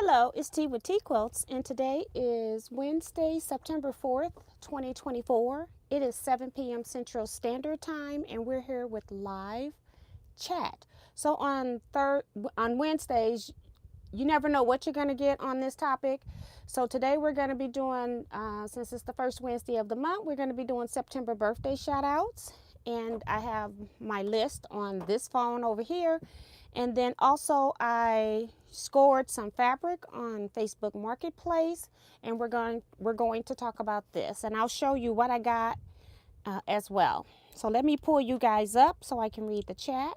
Hello, it's T with Teaquilts, and today is Wednesday, September 4th, 2024. It is 7 p.m. Central Standard Time, and we're here with live chat. So on Wednesdays, you never know what you're going to get on this topic. So today we're going to be doing, since it's the first Wednesday of the month, we're going to be doing September birthday shout outs. And I have my list on this phone over here. And then also I scored some fabric on Facebook Marketplace, and we're going to talk about this, and I'll show you what I got as well. So let me pull you guys up so I can read the chat.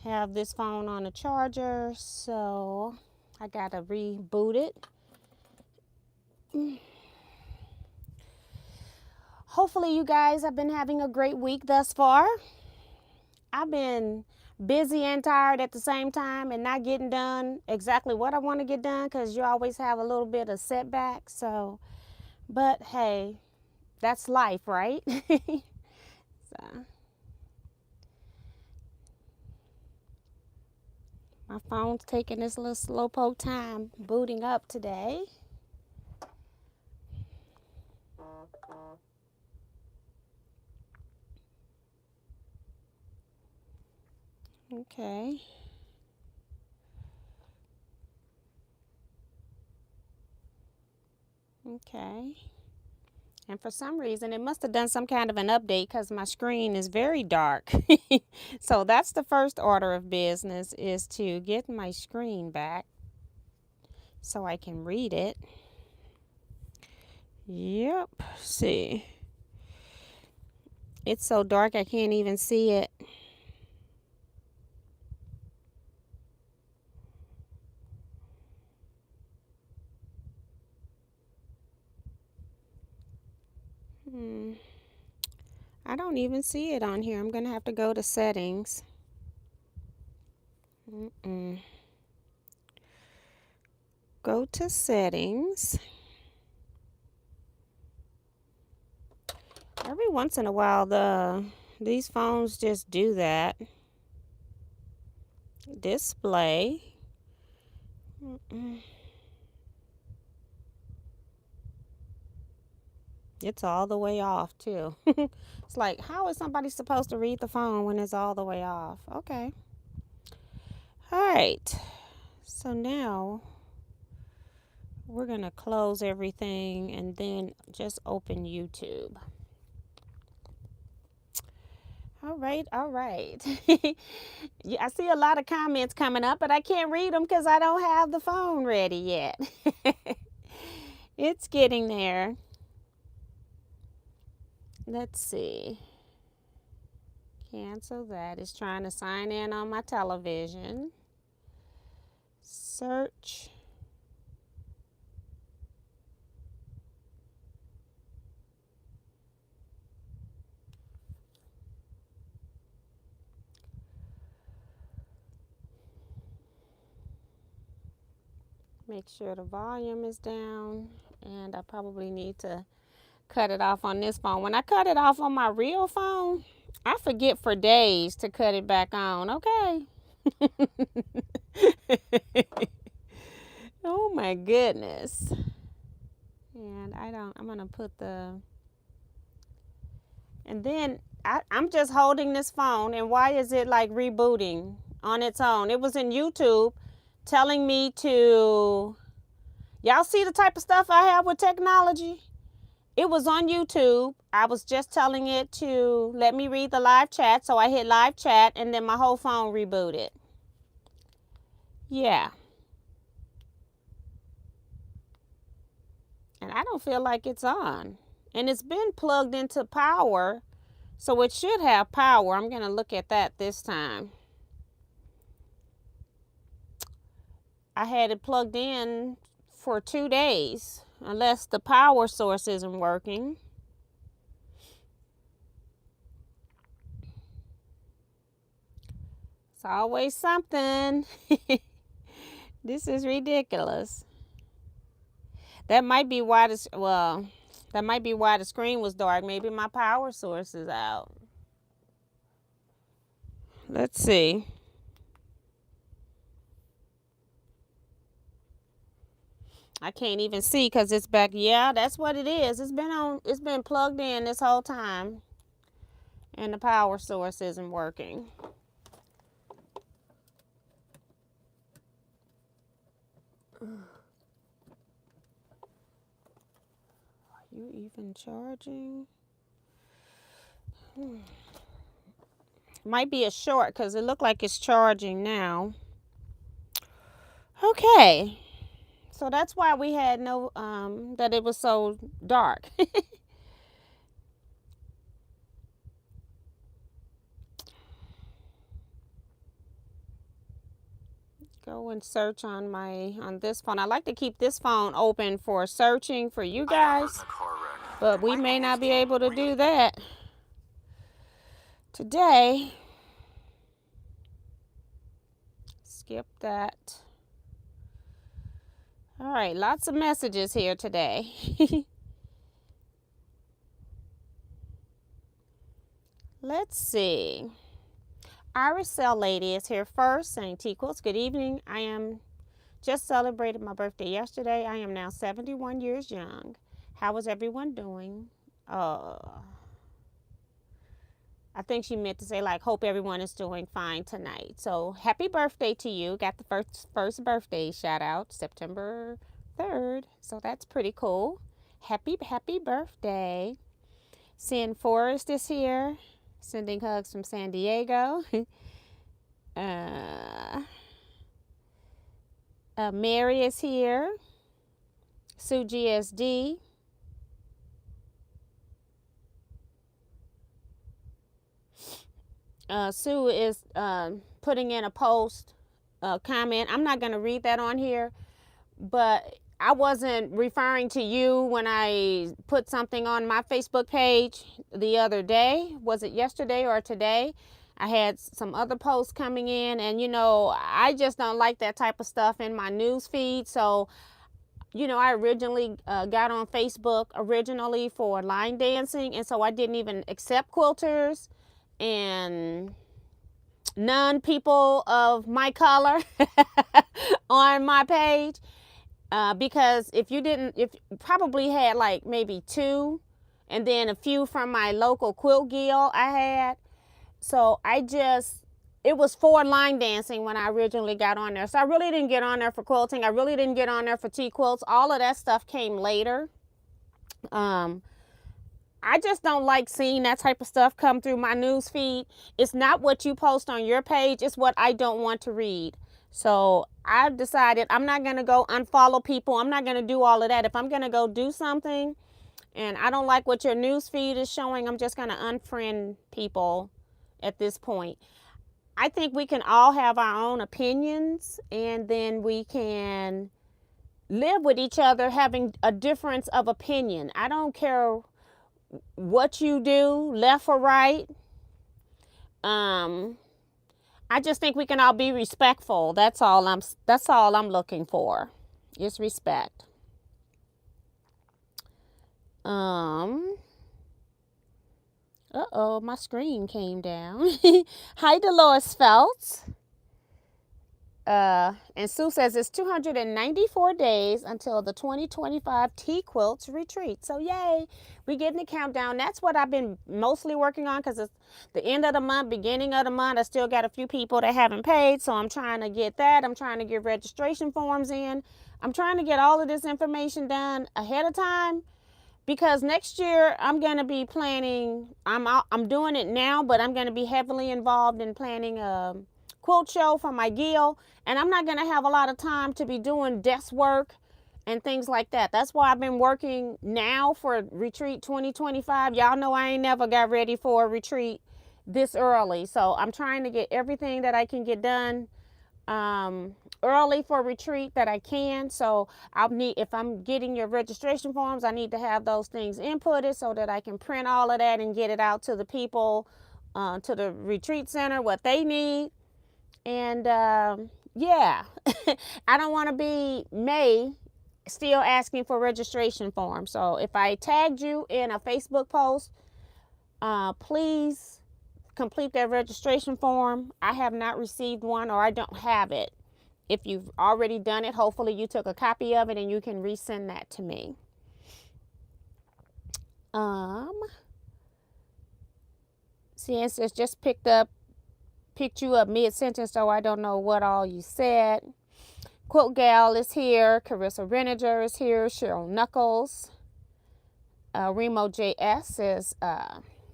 Have this phone on a charger, so I gotta reboot it. Hopefully you guys have been having a great week thus far. I've been busy and tired at the same time and not getting done exactly what I want to get done, because you always have a little bit of setback. So, but hey, that's life, right? So, my phone's taking this little slowpoke time booting up today. Okay. Okay. And for some reason, it must have done some kind of an update, because my screen is very dark. So that's the first order of business, is to get my screen back so I can read it. Yep. See. It's so dark I can't even see it. I don't even see it on here. I'm going to have to go to settings. Go to settings. Every once in a while, these phones just do that. Display. It's all the way off too. It's like, how is somebody supposed to read the phone when it's all the way off? Okay. All right. So now we're going to close everything and then just open YouTube. All right. Yeah, I see a lot of comments coming up, but I can't read them because I don't have the phone ready yet. It's getting there. Let's see. Cancel that. It's trying to sign in on my television. Search. Make sure the volume is down, and I probably need to cut it off on this phone. When I cut it off on my real phone, I forget for days to cut it back on. Okay. Oh my goodness. And I'm gonna put and then I'm just holding this phone, and why is it like rebooting on its own? It was in YouTube telling me to, y'all see the type of stuff I have with technology? It was on YouTube. I was just telling it to let me read the live chat, so I hit live chat, and then my whole phone rebooted. Yeah. And I don't feel like it's on. And it's been plugged into power, so it should have power. I'm going to look at that this time. I had it plugged in for 2 days, unless the power source isn't working. It's always something. This is ridiculous. That might be why that might be why the screen was dark. Maybe my power source is out. Let's see. I can't even see because it's back. Yeah, that's what it is. It's been on. It's been plugged in this whole time, and the power source isn't working. Are you even charging? Might be a short because it looked like it's charging now. Okay. So that's why we had no, that it was so dark. Go and search on this phone. I like to keep this phone open for searching for you guys, but we may not be able to do that today. Skip that. All right, lots of messages here today. Let's see. Iris Cell Lady is here first, saying Teaquilts, good evening. I am just celebrated my birthday yesterday. I am now 71 years young. How is everyone doing? I think she meant to say, like, hope everyone is doing fine tonight. So happy birthday to you. Got the first birthday shout out, September 3rd. So that's pretty cool. Happy birthday. Sin Forrest is here, sending hugs from San Diego. Mary is here. Sue GSD. Sue is putting in a post, comment. I'm not going to read that on here, but I wasn't referring to you when I put something on my Facebook page the other day. Was it yesterday or today? I had some other posts coming in, and I just don't like that type of stuff in my news feed. So I originally got on Facebook originally for line dancing, and so I didn't even accept quilters and non-people of my color on my page. Because if you probably had like maybe 2, and then a few from my local quilt guild I had. So it was for line dancing when I originally got on there. So I really didn't get on there for quilting. I really didn't get on there for Teaquilts. All of that stuff came later. I just don't like seeing that type of stuff come through my news feed. It's not what you post on your page. It's what I don't want to read. So I've decided I'm not going to go unfollow people. I'm not going to do all of that. If I'm going to go do something and I don't like what your news feed is showing, I'm just going to unfriend people at this point. I think we can all have our own opinions, and then we can live with each other having a difference of opinion. I don't care what you do, left or right. I just think we can all be respectful. That's all I'm looking for. Is respect. My screen came down. Hi, Dolores Phelps. And Sue says it's 294 days until the 2025 Teaquilts retreat. So yay, we getting the countdown. That's what I've been mostly working on, because it's the end of the month, beginning of the month. I still got a few people that haven't paid, so I'm trying to get that. I'm trying to get registration forms in. I'm trying to get all of this information done ahead of time, because next year I'm going to be planning. I'm doing it now, but I'm going to be heavily involved in planning a quilt show for my guild, and I'm not going to have a lot of time to be doing desk work and things like that. That's why I've been working now for Retreat 2025. Y'all know I ain't never got ready for a retreat this early, so I'm trying to get everything that I can get done early for retreat that I can. So if I'm getting your registration forms, I need to have those things inputted so that I can print all of that and get it out to the people, to the retreat center, what they need. And yeah, I don't want to be May still asking for registration forms. So if I tagged you in a Facebook post, please complete that registration form. I have not received one, or I don't have it. If you've already done it, hopefully you took a copy of it and you can resend that to me. See, it says just picked you up mid-sentence, so I don't know what all you said. Quilt Gal is here. Carissa Reninger is here. Cheryl Knuckles. Remo JS says,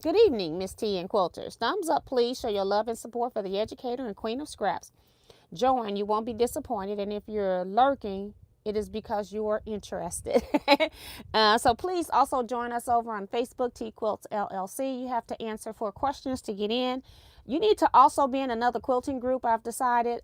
good evening, Miss T and Quilters. Thumbs up, please. Show your love and support for the educator and queen of scraps. Joanne, you won't be disappointed. And if you're lurking, it is because you are interested. So please also join us over on Facebook, Teaquilts LLC. You have to answer 4 questions to get in. You need to also be in another quilting group, I've decided.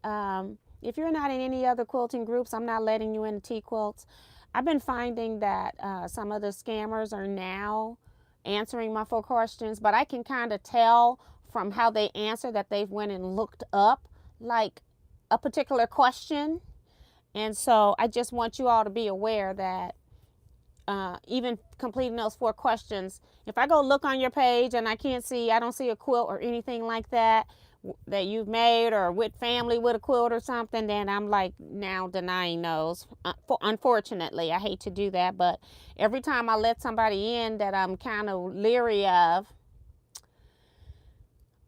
If you're not in any other quilting groups, I'm not letting you into Teaquilts. I've been finding that some of the scammers are now answering my 4 questions, but I can kind of tell from how they answer that they've went and looked up like a particular question. And so I just want you all to be aware that even completing those 4 questions, if I go look on your page and I don't see a quilt or anything like that you've made, or with family with a quilt or something, then I'm like now denying those. Unfortunately, I hate to do that, but every time I let somebody in that I'm kind of leery of,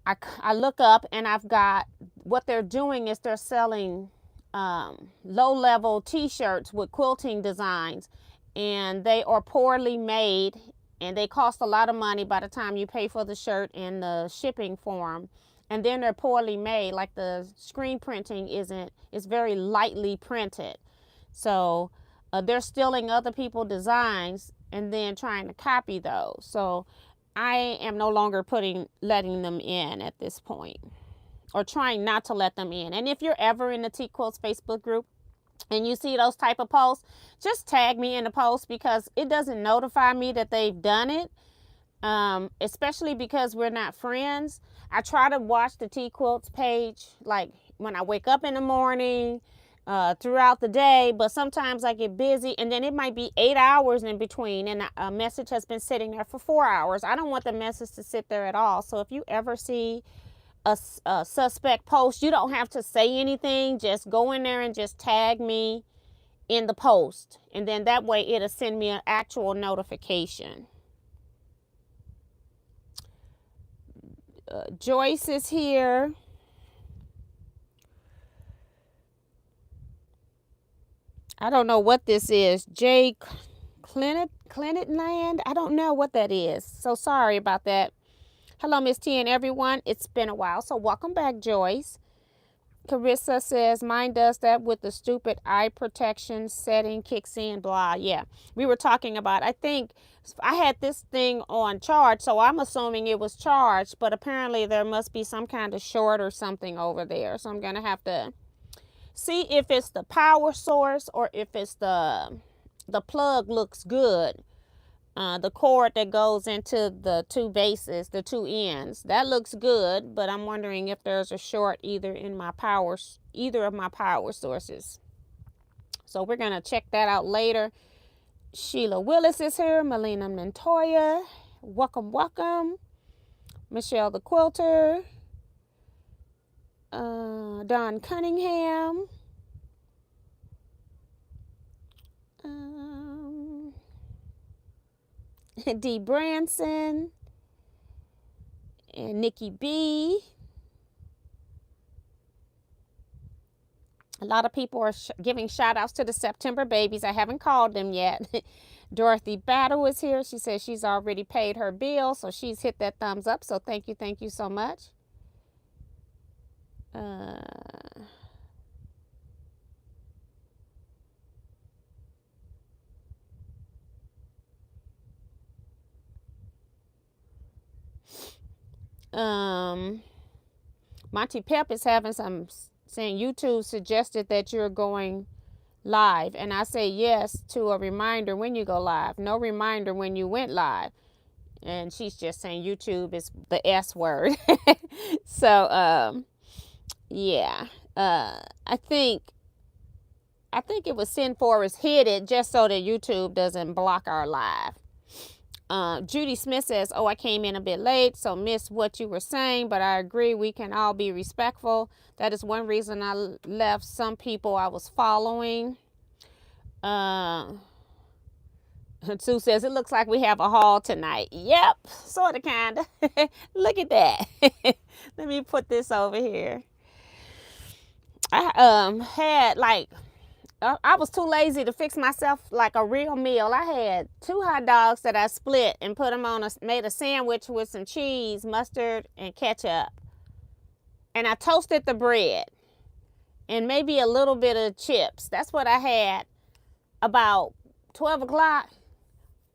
I look up and I've got what they're doing is they're selling low-level t-shirts with quilting designs, and they are poorly made and they cost a lot of money by the time you pay for the shirt and the shipping for them. And then they're poorly made, like the screen printing it's very lightly printed. So they're stealing other people's designs and then trying to copy those. So I am no longer letting them in at this point, or trying not to let them in. And if you're ever in the Teaquilts Facebook group and you see those type of posts, just tag me in the post, because it doesn't notify me that they've done it. Especially because we're not friends. I try to watch the Teaquilts page like when I wake up in the morning, throughout the day, but sometimes I get busy and then it might be 8 hours in between and a message has been sitting there for 4 hours. I don't want the message to sit there at all. So if you ever see a suspect post, you don't have to say anything. Just go in there and just tag me in the post, and then that way it'll send me an actual notification. Joyce is here. I don't know what this is. Jay Clinitland. I don't know what that is. So sorry about that. Hello, Miss T and everyone. It's been a while, so welcome back, Joyce. Carissa says, mine does that with the stupid eye protection setting, kicks in, blah. Yeah, we were talking about, I think I had this thing on charge, so I'm assuming it was charged, but apparently there must be some kind of short or something over there. So I'm going to have to see if it's the power source or if it's the plug looks good. The cord that goes into the 2 bases, the 2 ends, that looks good, but I'm wondering if there's a short either of my power sources. So we're going to check that out later. Sheila Willis is here. Melina Montoya. Welcome. Michelle the Quilter. Don Cunningham. Dee Branson. And Nikki B. A lot of people are giving shout outs to the September babies. I haven't called them yet. Dorothy Battle is here. She says she's already paid her bill, so she's hit that thumbs up. So thank you so much. Monty Pep is having some saying YouTube suggested that you're going live, and I say yes to a reminder when you go live. No reminder when you went live. And she's just saying YouTube is the S word. So yeah, I think it was Sin Forest hid it just so that YouTube doesn't block our live. Judy Smith says, oh, I came in a bit late, so missed what you were saying, but I agree we can all be respectful. That is one reason I left some people I was following. Sue says, it looks like we have a haul tonight. Yep, sort of, kind of. Look at that. Let me put this over here. I had like, I was too lazy to fix myself like a real meal. I had 2 hot dogs that I split and put them on made a sandwich with some cheese, mustard, and ketchup. And I toasted the bread and maybe a little bit of chips. That's what I had about 12 o'clock,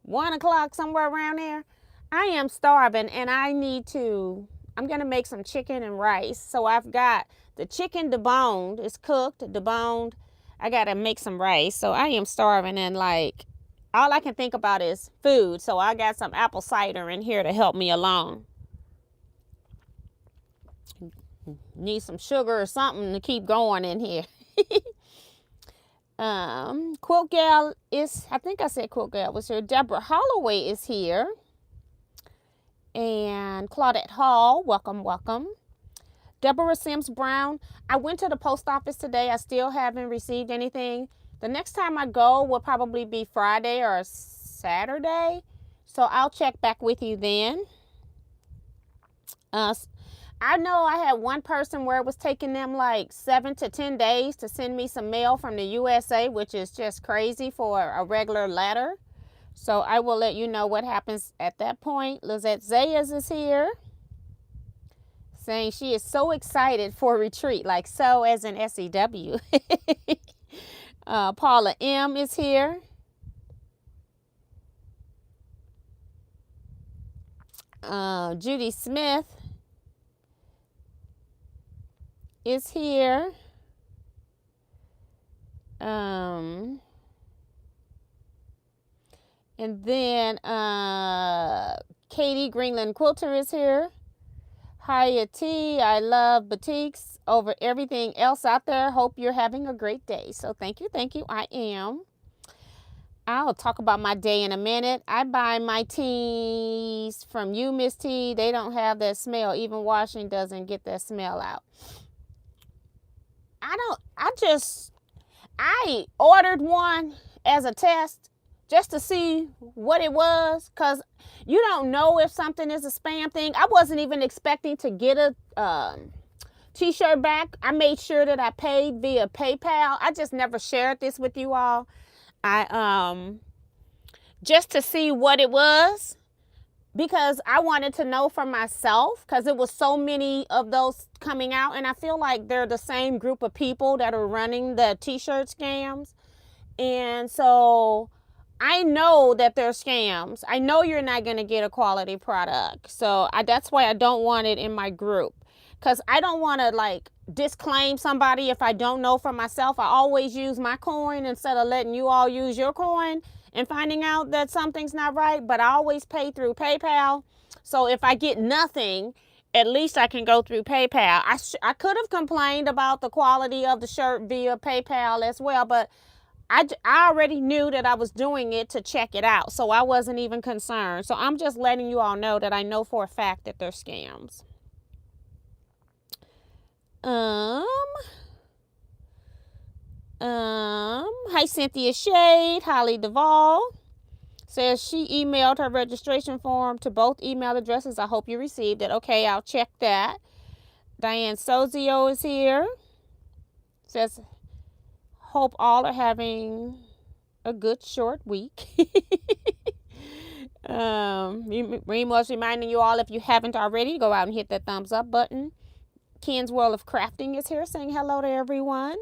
1 o'clock, somewhere around there. I am starving and I'm going to make some chicken and rice. So I've got the chicken deboned. It's cooked, deboned. I got to make some rice. So I am starving and like all I can think about is food. So I got some apple cider in here to help me along. Need some sugar or something to keep going in here. Quilt Gal is, I think I said Quilt Gal was here. Deborah Holloway is here. And Claudette Hall, welcome, welcome. Deborah Sims Brown, I went to the post office today. I still haven't received anything. The next time I go will probably be Friday or Saturday. So I'll check back with you then. I know I had one person where it was taking them like 7 to 10 days to send me some mail from the USA, which is just crazy for a regular letter. So I will let you know what happens at that point. Lizette Zayas is here, saying she is so excited for retreat, like so as in SEW. Paula M is here. Judy Smith is here. And then Katie Greenland Quilter is here. Hiya T, I love batiks over everything else out there. Hope you're having a great day. So thank you, I am. I'll talk about my day in a minute. I buy my teas from you, Miss T. They don't have that smell. Even washing doesn't get that smell out. I ordered one as a test just to see what it was, because you don't know if something is a spam thing. I wasn't even expecting to get a t-shirt back. I made sure that I paid via PayPal. I just never shared this with you all. Just to see what it was, because I wanted to know for myself, because it was so many of those coming out, and I feel like they're the same group of people that are running the t-shirt scams. And so I know that they're scams. I know you're not going to get a quality product. So that's why I don't want it in my group, because I don't want to like disclaim somebody if I don't know for myself. I always use my coin instead of letting you all use your coin and finding out that something's not right. But I always pay through PayPal. So if I get nothing, at least I can go through PayPal. I could have complained about the quality of the shirt via PayPal as well, but I already knew that I was doing it to check it out, so I wasn't even concerned. So I'm just letting you all know that I know for a fact that they're scams. Hi, Cynthia Shade. Holly Duvall says she emailed her registration form to both email addresses. I hope you received it. Okay, I'll check that. Diane Sozio is here. Says, hope all are having a good short week. Reem was reminding you all, if you haven't already, go out and hit that thumbs up button. Ken's World of Crafting is here saying hello to everyone.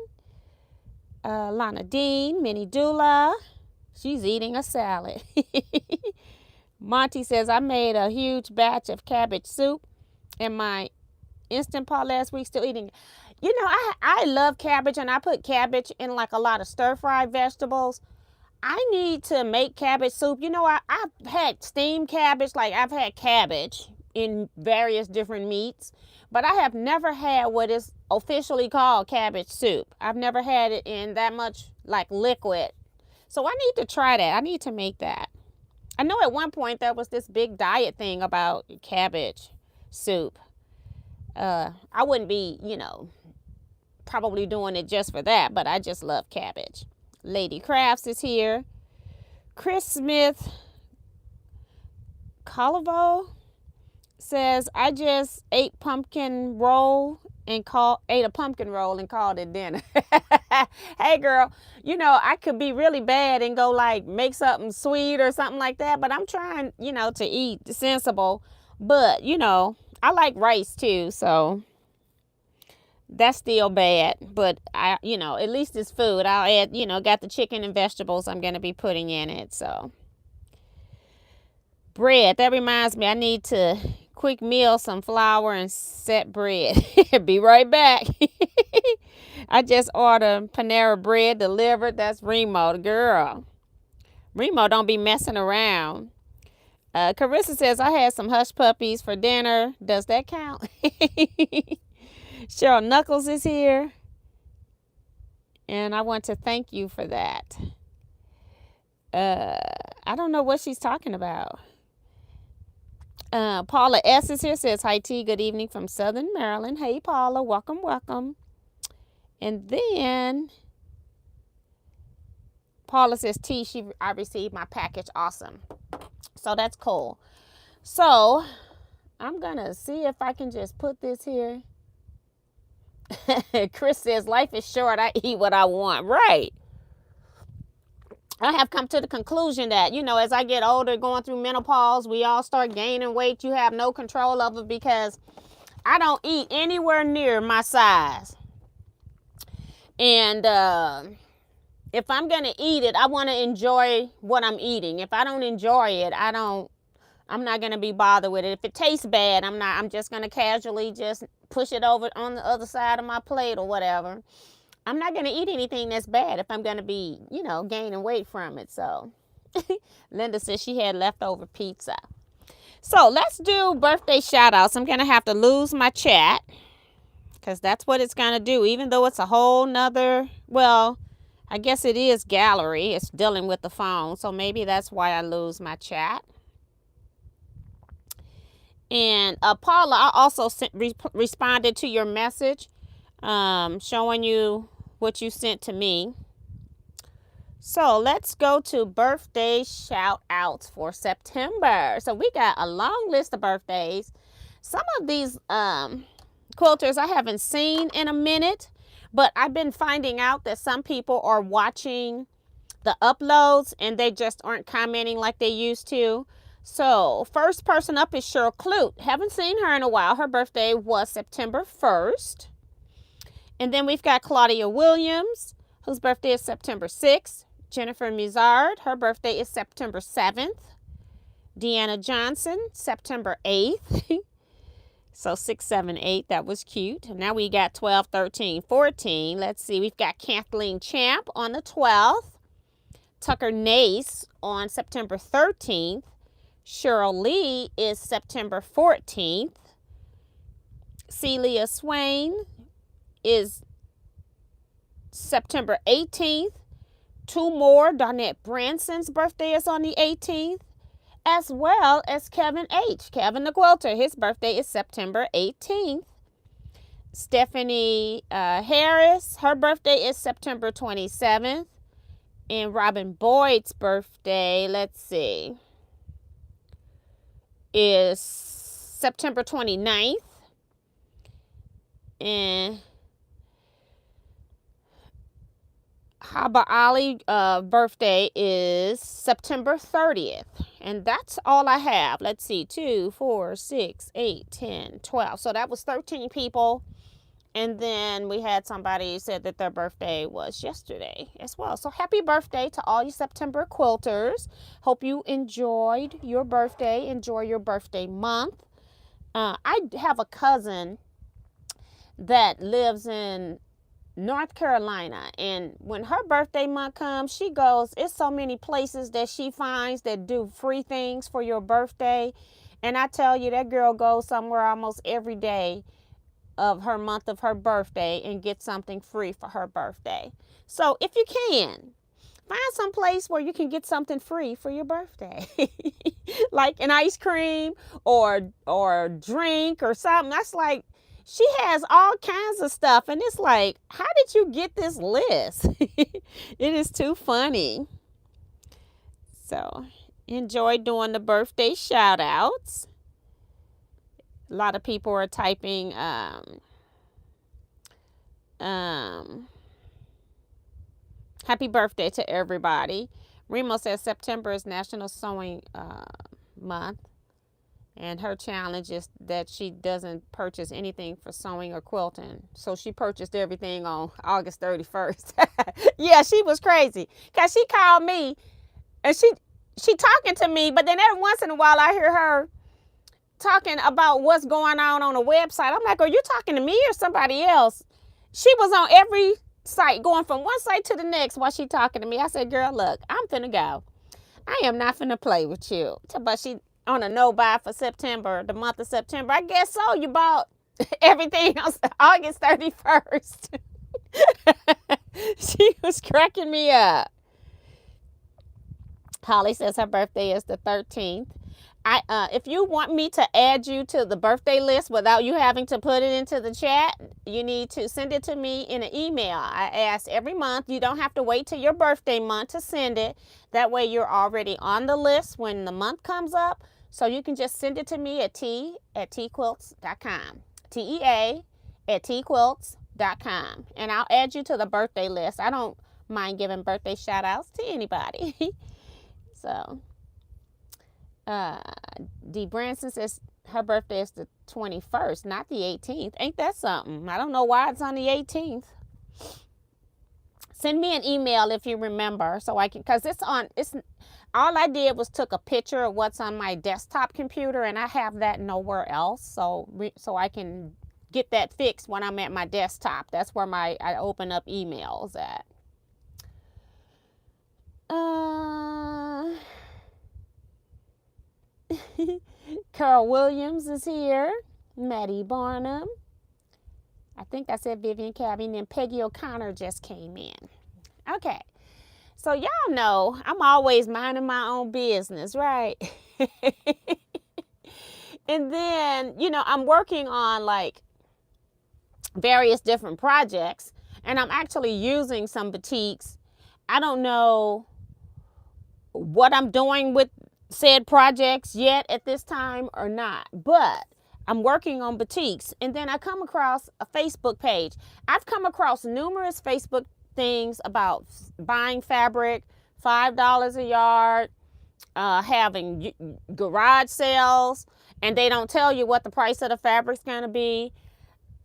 Lana Dean, Minnie Dula. She's eating a salad. Monty says, I made a huge batch of cabbage soup in my Instant Pot last week, still eating. You know, I love cabbage, and I put cabbage in like a lot of stir-fried vegetables. I need to make cabbage soup. You know, I've had steamed cabbage, like I've had cabbage in various different meats, but I have never had what is officially called cabbage soup. I've never had it in that much like liquid. So I need to try that. I need to make that. I know at one point there was this big diet thing about cabbage soup. I wouldn't be, probably doing it just for that, but I just love cabbage. Lady Crafts is here. Chris Smith Colivo says, I just ate a pumpkin roll and called it dinner. Hey girl, I could be really bad and go like make something sweet or something like that, but I'm trying, to eat sensible. But, I like rice too, so that's still bad. But at least it's food. I'll add, got the chicken and vegetables I'm going to be putting in it, so. Bread, that reminds me, I need to quick meal some flour and set bread. Be right back. I just ordered Panera bread delivered. That's Remo, the girl. Remo don't be messing around. Carissa says, I had some hush puppies for dinner. Does that count? Cheryl Knuckles is here. And I want to thank you for that. I don't know what she's talking about. Paula S. is here, says, hi T, good evening from Southern Maryland. Hey Paula, welcome, welcome. And then Paula says, T, I received my package. Awesome. So that's cool. So I'm going to see if I can just put this here. Chris says, life is short. I eat what I want. Right. I have come to the conclusion that, as I get older, going through menopause, we all start gaining weight. You have no control of it because I don't eat anywhere near my size. And if I'm going to eat it, I want to enjoy what I'm eating. If I don't enjoy it, I'm not going to be bothered with it. If it tastes bad, I'm just going to casually just push it over on the other side of my plate or whatever. I'm not going to eat anything that's bad if I'm going to be, gaining weight from it. So Linda says she had leftover pizza. So let's do birthday shout outs. I'm going to have to lose my chat because that's what it's going to do. Even though it's a whole nother, well, I guess it is gallery. It's dealing with the phone. So maybe that's why I lose my chat. And Paula, I also responded to your message showing you what you sent to me. So let's go to birthday shout outs for September. So we got a long list of birthdays. Some of these quilters I haven't seen in a minute, but I've been finding out that some people are watching the uploads and they just aren't commenting like they used to. So first person up is Cheryl Clute. Haven't seen her in a while. Her birthday was September 1st. And then we've got Claudia Williams, whose birthday is September 6th. Jennifer Muzard, her birthday is September 7th. Deanna Johnson, September 8th. So 6, 7, 8, that was cute. Now we got 12, 13, 14. Let's see, we've got Kathleen Champ on the 12th. Tucker Nace on September 13th. Cheryl Lee is September 14th. Celia Swain is September 18th. Two more. Darnette Branson's birthday is on the 18th, as well as Kevin H. Kevin the Quilter. His birthday is September 18th. Stephanie Harris, her birthday is September 27th. And Robin Boyd's birthday, let's see, is September 29th. And Haba Ali birthday is September 30th. And that's all I have. Let's see, 2, 4, 6, 8, 10, 12. So that was 13 people. And then we had somebody who said that their birthday was yesterday as well. So happy birthday to all you September quilters. Hope you enjoyed your birthday. Enjoy your birthday month. I have a cousin that lives in North Carolina, and when her birthday month comes, she goes, it's so many places that she finds that do free things for your birthday. And I tell you, that girl goes somewhere almost every day of her month of her birthday and get something free for her birthday. So if you can, Find some place where you can get something free for your birthday. Like an ice cream or drink or something. That's like, she has all kinds of stuff, and it's like, how did you get this list? It is too funny. So enjoy doing the birthday shout outs. A lot of people are typing happy birthday to everybody. Remo says September is National Sewing Month, and her challenge is that she doesn't purchase anything for sewing or quilting. So she purchased everything on August 31st. Yeah, she was crazy because she called me and she talking to me, but then every once in a while I hear her talking about what's going on a website. I'm like, are you talking to me or somebody else? She was on every site, going from one site to the next while she talking to me. I said, girl, look, I'm finna go. I am not finna play with you. But she on a no buy for September, the month of September. I guess so. You bought everything else August 31st. She was cracking me up. Holly says her birthday is the 13th. If you want me to add you to the birthday list without you having to put it into the chat, you need to send it to me in an email. I ask every month. You don't have to wait till your birthday month to send it. That way you're already on the list when the month comes up. So you can just send it to me at teaquilts.com. TEA@teaquilts.com. And I'll add you to the birthday list. I don't mind giving birthday shout outs to anybody. So D. Branson says her birthday is the 21st, not the 18th. Ain't that something? I don't know why it's on the 18th. Send me an email if you remember, so I can, because it's all I did was took a picture of what's on my desktop computer, and I have that nowhere else, so I can get that fixed when I'm at my desktop. That's where I open up emails at. Carl Williams is here. Maddie Barnum. I think I said Vivian Cabby, and then Peggy O'Connor just came in. Okay. So y'all know I'm always minding my own business, right? And then, I'm working on like various different projects, and I'm actually using some batiks. I don't know what I'm doing with said projects yet at this time or not, but I'm working on batiks. And then I come across a Facebook page. I've come across numerous Facebook things about buying fabric, $5 a yard, having garage sales, and they don't tell you what the price of the fabric's going to be.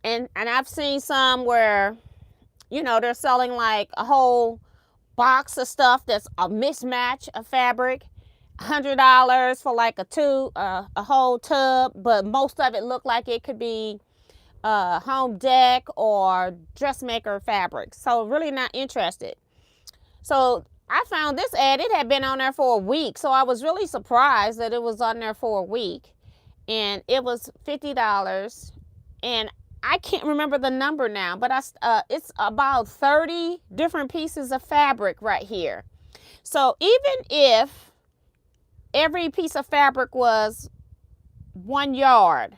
And I've seen some where, they're selling like a whole box of stuff that's a mismatch of fabric, $100 for like a whole tub, but most of it looked like it could be home dec or dressmaker fabric. So really not interested. So I found this ad. It had been on there for a week, so I was really surprised that it was on there for a week, and it was $50, and I can't remember the number now, but it's about 30 different pieces of fabric right here. So even if every piece of fabric was 1 yard,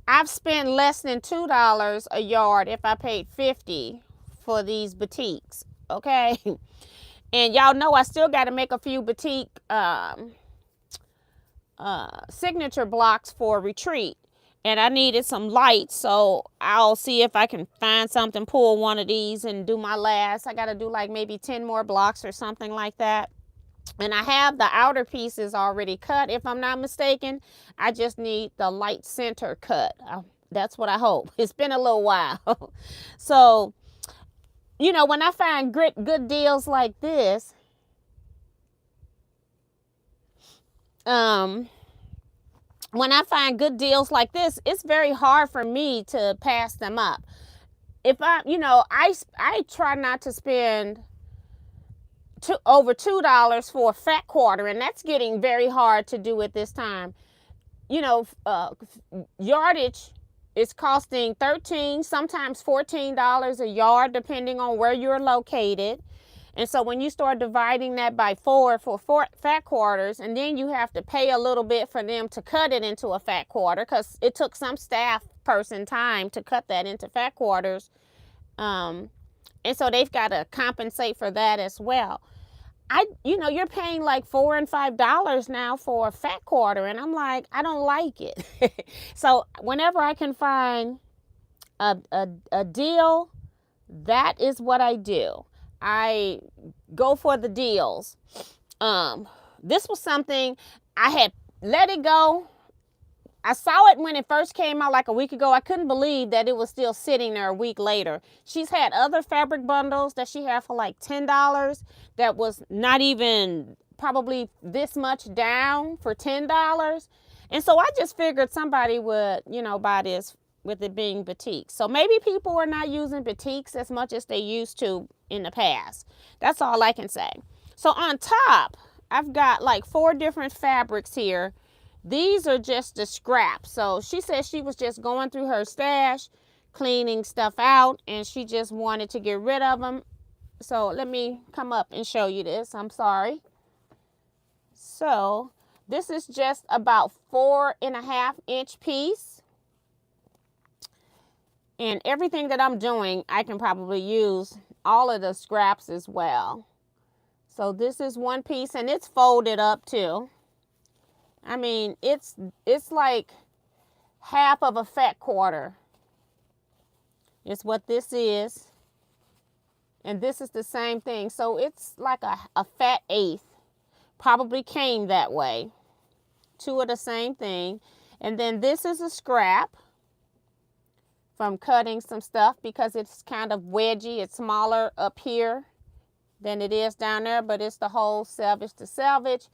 I've spent less than $2 a yard if I paid $50 for these batiks, okay? And y'all know I still got to make a few batik signature blocks for retreat. And I needed some lights, so I'll see if I can find something, pull one of these and do my last. I got to do like maybe 10 more blocks or something like that. And I have the outer pieces already cut, if I'm not mistaken. I just need the light center cut. That's what I hope. It's been a little while. So, when I find good deals like this, it's very hard for me to pass them up. If I try not to spend over $2 for a fat quarter, and that's getting very hard to do at this time. Yardage is costing $13, sometimes $14 a yard, depending on where you're located. And so when you start dividing that by 4 for fat quarters, and then you have to pay a little bit for them to cut it into a fat quarter, because it took some staff person time to cut that into fat quarters. And so they've got to compensate for that as well. You're paying like $4 and $5 now for a fat quarter, and I'm like, I don't like it. So whenever I can find a deal, that is what I do. I go for the deals. This was something I had let it go. I saw it when it first came out like a week ago. I couldn't believe that it was still sitting there a week later. She's had other fabric bundles that she had for like $10 that was not even probably this much down for $10. And so I just figured somebody would, buy this with it being batik. So maybe people are not using batiks as much as they used to in the past. That's all I can say. So on top, I've got like 4 different fabrics here. These are just the scraps. So she said she was just going through her stash, cleaning stuff out, and she just wanted to get rid of them. So let me come up and show you this. I'm sorry. So this is just about 4.5-inch piece. And everything that I'm doing, I can probably use all of the scraps as well. So this is one piece, and it's folded up too. I mean, it's like half of a fat quarter. It's what this is. And this is the same thing. So it's like a fat eighth. Probably came that way. 2 are the same thing. And then this is a scrap from cutting some stuff because it's kind of wedgy. It's smaller up here than it is down there, but it's the whole selvage to selvage.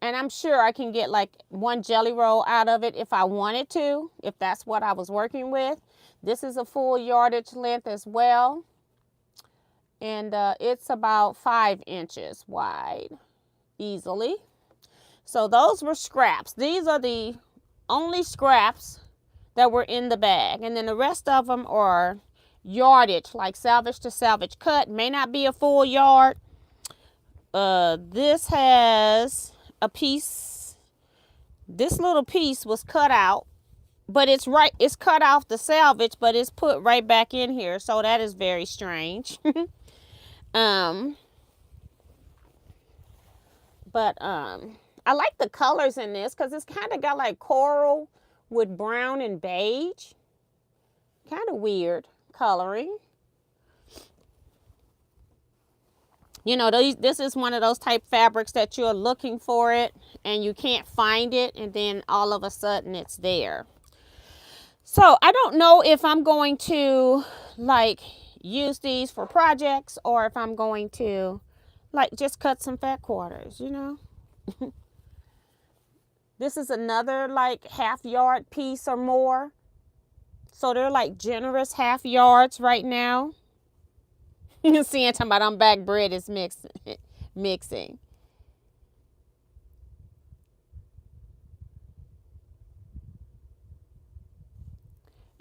And I'm sure I can get like 1 jelly roll out of it if I wanted to, if that's what I was working with. This is a full yardage length as well. And it's about 5 inches wide, easily. So those were scraps. These are the only scraps that were in the bag. And then the rest of them are yardage, like salvage to salvage cut. May not be a full yard. This has a piece. This little piece was cut out, but it's cut off the salvage, but it's put right back in here. So that is very strange. I like the colors in this because it's kind of got like coral with brown and beige. Kind of weird coloring. This is one of those type fabrics that you're looking for it and you can't find it, and then all of a sudden it's there. So I don't know if I'm going to like use these for projects or if I'm going to like just cut some fat quarters, This is another like half yard piece or more. So they're like generous half yards right now. You can see I'm talking about back bread is mixing.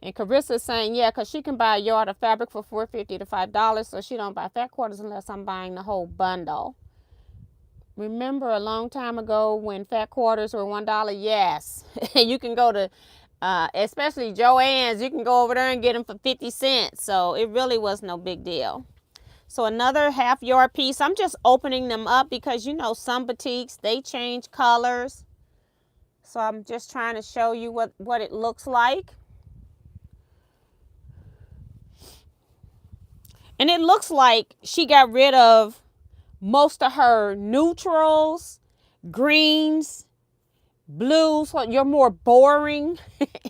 And Carissa's saying, yeah, because she can buy a yard of fabric for $4.50 to $5, so she don't buy fat quarters unless I'm buying the whole bundle. Remember a long time ago when fat quarters were $1? Yes. You can go to, especially Joann's, you can go over there and get them for 50 cents. So it really was no big deal. So another half yard piece. I'm just opening them up because, some batiks, they change colors. So I'm just trying to show you what it looks like. And it looks like she got rid of most of her neutrals, greens, blues. You're more boring,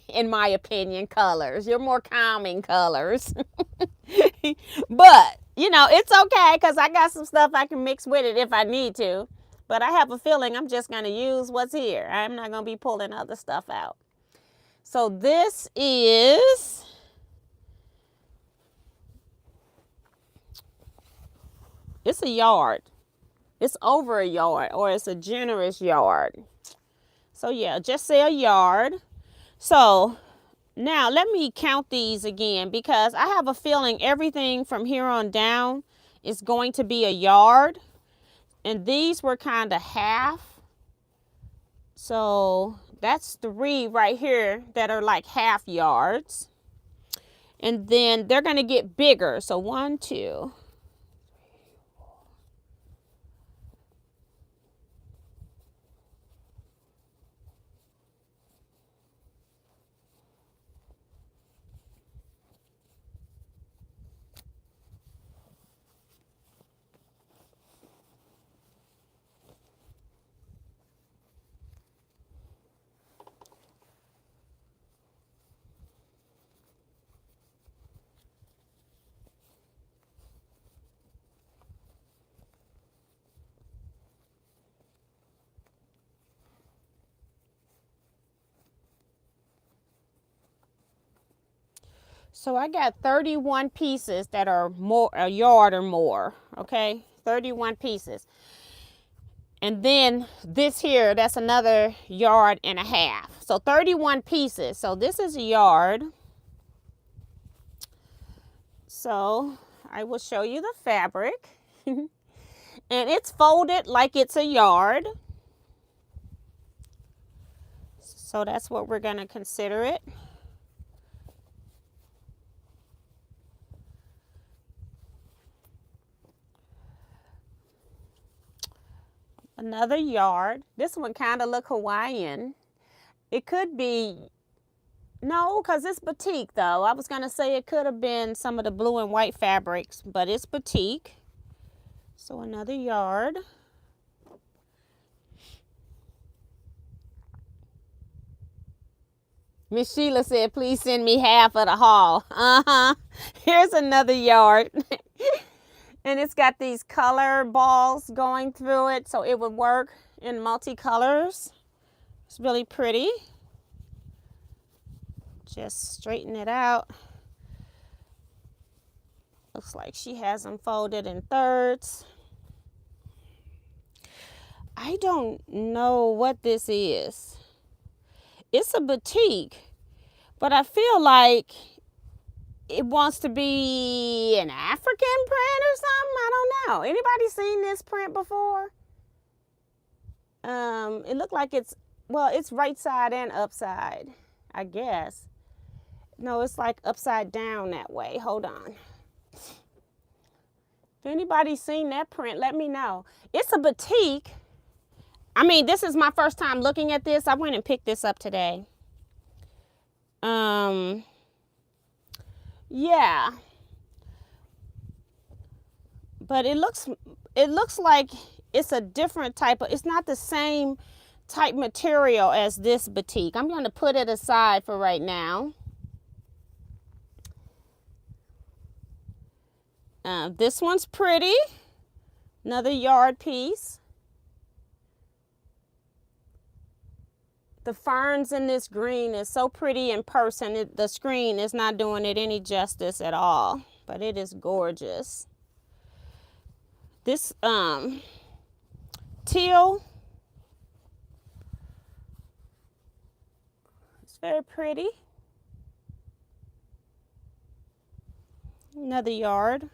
in my opinion, colors. You're more calming colors. But, it's okay because I got some stuff I can mix with it if I need to. But I have a feeling I'm just going to use what's here. I'm not going to be pulling other stuff out. So this is... It's a yard. It's over a yard, or it's a generous yard. So yeah, just say a yard. So now let me count these again because I have a feeling everything from here on down is going to be a yard. And these were kind of half. So that's 3 right here that are like half yards. And then they're going to get bigger. So 1, 2. So I got 31 pieces that are a yard or more, okay? 31 pieces. And then this here, that's another yard and a half. So 31 pieces. So this is a yard. So I will show you the fabric. And it's folded like it's a yard. So that's what we're going to consider it. Another yard. This one kind of look Hawaiian. It could be, no, because it's batik though. I was going to say it could have been some of the blue and white fabrics, but it's batik. So another yard. Miss Sheila said, please send me half of the haul. Here's another yard. And it's got these color balls going through it, so it would work in multicolors. It's really pretty. Just straighten it out. Looks like she has them folded in thirds. I don't know what this is. It's a batik, but I feel like it wants to be an African print or something. I don't know. Anybody seen this print before? It looked like it's right side and upside, I guess. No, it's like upside down that way. Hold on. If anybody's seen that print, let me know. It's a batik. I mean, this is my first time looking at this. I went and picked this up today. Yeah. But it looks like it's a different type of, it's not the same type material as this batik. I'm going to put it aside for right now. This one's pretty. Another yard piece. The ferns in this green is so pretty in person. The screen is not doing it any justice at all, but it is gorgeous. This teal, it's very pretty. Another yard.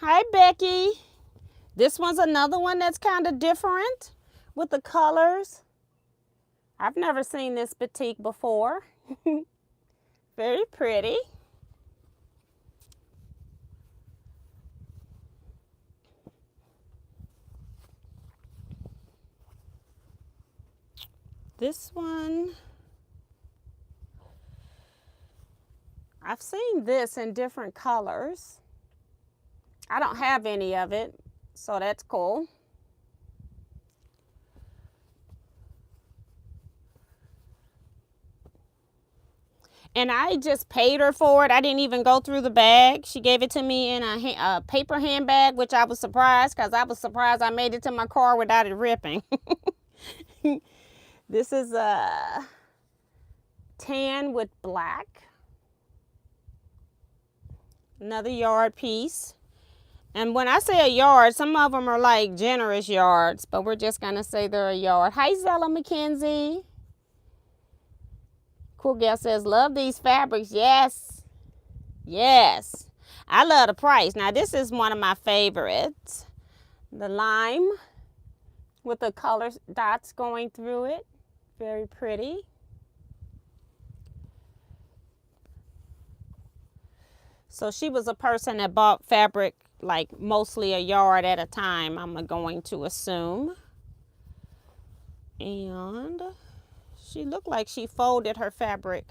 Hi, Becky. This one's another one that's kind of different with the colors. I've never seen this batik before. Very pretty. This one, I've seen this in different colors. I don't have any of it, so that's cool. And I just paid her for it. I didn't even go through the bag. She gave it to me in a paper handbag, which I was surprised because I was surprised I made it to my car without it ripping. This is a tan with black. Another yard piece. And when I say a yard, some of them are like generous yards, but we're just going to say they're a yard. Hi, Zella McKenzie. Cool Gal says, love these fabrics. Yes. Yes. I love the price. Now, this is one of my favorites. The lime with the color dots going through it. Very pretty. So she was a person that bought fabric like mostly a yard at a time, I'm going to assume. And she looked like she folded her fabric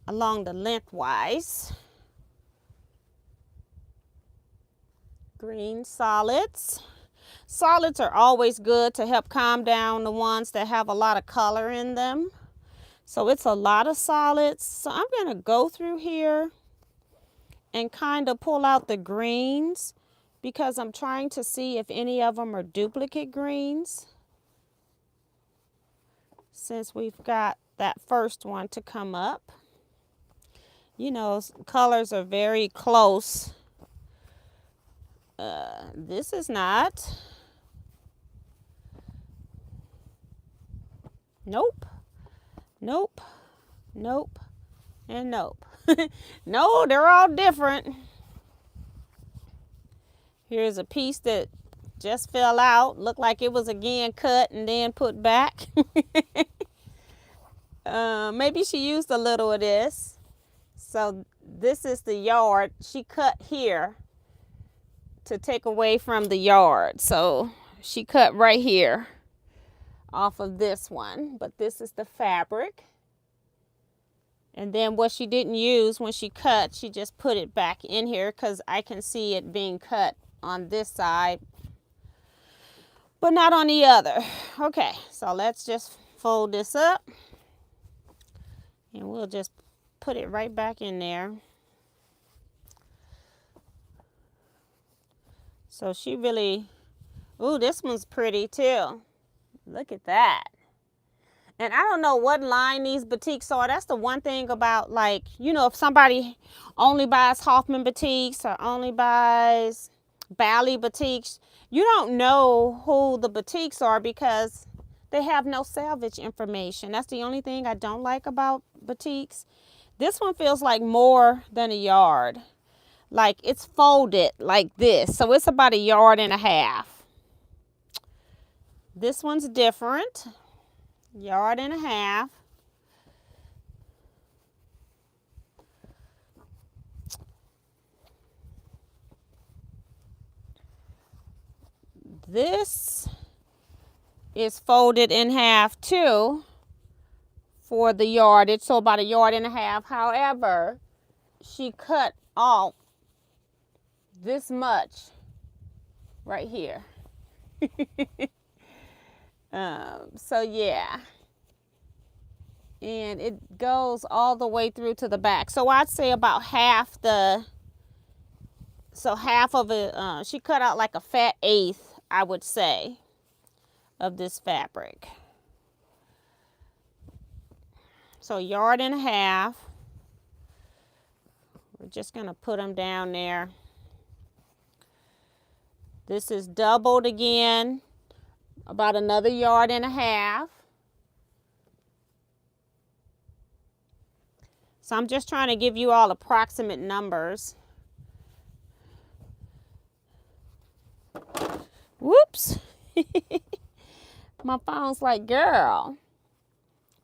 along the lengthwise. Green solids. Solids are always good to help calm down the ones that have a lot of color in them. So it's a lot of solids. So I'm going to go through here and kind of pull out the greens because I'm trying to see if any of them are duplicate greens, since we've got that first one to come up. You know, colors are very close. This is not. Nope. Nope. Nope. And nope. No, they're all different. Here's a piece that just fell out. Looked like it was again cut and then put back. Maybe she used a little of this. So this is the yard. She cut here to take away from the yard. So she cut right here off of this one. But this is the fabric. And then what she didn't use when she cut, she just put it back in here because I can see it being cut on this side, but not on the other. Okay, so let's just fold this up and we'll just put it right back in there. So she really, ooh, this one's pretty too. Look at that. And I don't know what line these batiks are. That's the one thing about, like, you know, if somebody only buys Hoffman batiks or only buys Bali batiks, you don't know who the batiks are because they have no salvage information. That's the only thing I don't like about batiks. This one feels like more than a yard. Like it's folded like this. So it's about 1.5 yards. This one's different. 1.5 yards. This is folded in half too for the yardage, so about 1.5 yards. However, she cut off this much right here. So yeah, and it goes all the way through to the back. So I'd say about half of it, she cut out like a fat eighth, I would say, of this fabric. So 1.5 yards. We're just gonna put them down there. This is doubled again, about another 1.5 yards. So I'm just trying to give you all approximate numbers. Whoops. My phone's like, girl.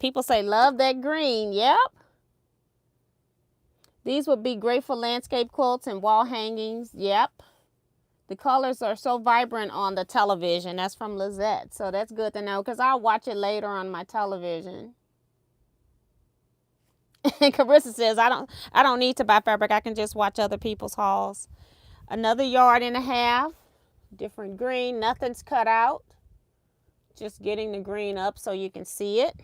People say, love that green. Yep. These would be great for landscape quilts and wall hangings. Yep. The colors are so vibrant on the television. That's from Lizette. So that's good to know because I'll watch it later on my television. And Carissa says, I don't need to buy fabric. I can just watch other people's hauls. Another 1.5 yards. Different green. Nothing's cut out. Just getting the green up so you can see it.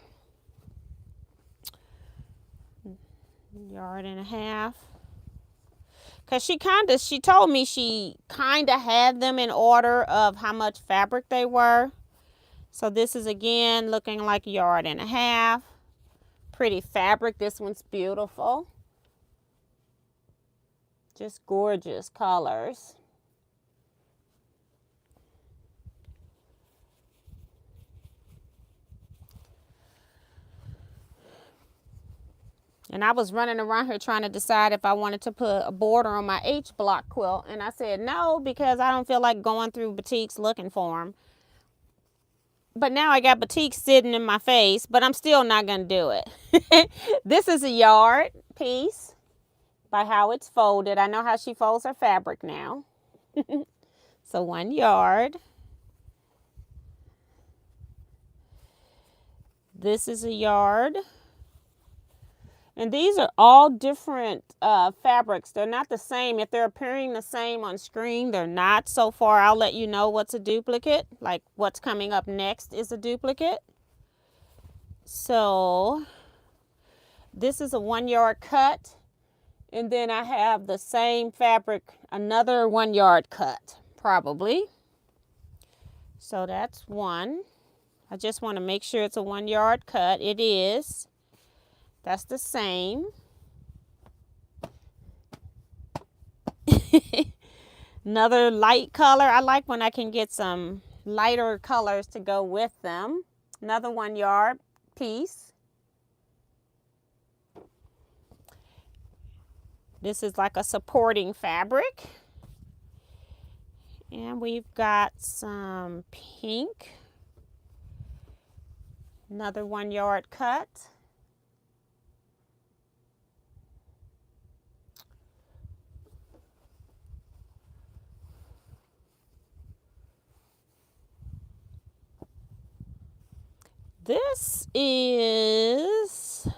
1.5 yards. Because she told me she kind of had them in order of how much fabric they were. So this is again looking like 1.5 yards. Pretty fabric. This one's beautiful. Just gorgeous colors. And I was running around here trying to decide if I wanted to put a border on my H block quilt. And I said no, because I don't feel like going through batiks looking for them. But now I got batiks sitting in my face, but I'm still not going to do it. This is a yard piece by how it's folded. I know how she folds her fabric now. So 1 yard. This is a yard. And these are all different fabrics. They're not the same. If they're appearing the same on screen, they're not. So far, I'll let you know what's a duplicate. Like what's coming up next is a duplicate. So this is a 1 yard cut. And then I have the same fabric, another 1 yard cut, probably. So that's one. I just want to make sure it's a 1 yard cut. It is. That's the same. Another light color. I like when I can get some lighter colors to go with them. Another 1 yard piece. This is like a supporting fabric. And we've got some pink. Another 1 yard cut. This is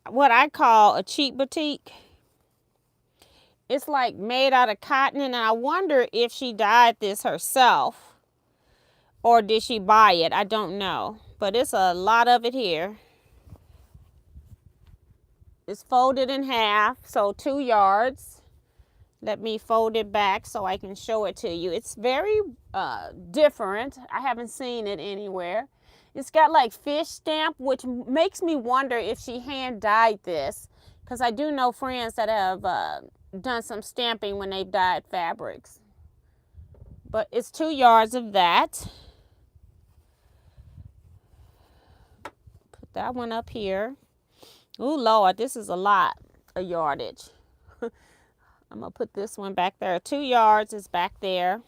what I call a cheap batik. It's like made out of cotton, and I wonder if she dyed this herself or did she buy it. I don't know, but it's a lot of it here. It's folded in half, so 2 yards. Let me fold it back so I can show it to you. It's very different. I haven't seen it anywhere. It's got like fish stamp, which makes me wonder if she hand dyed this, because I do know friends that have done some stamping when they've dyed fabrics. But it's 2 yards of that. Put that one up here. Oh Lord, this is a lot of yardage. I'm going to put this one back there. 2 yards is back there.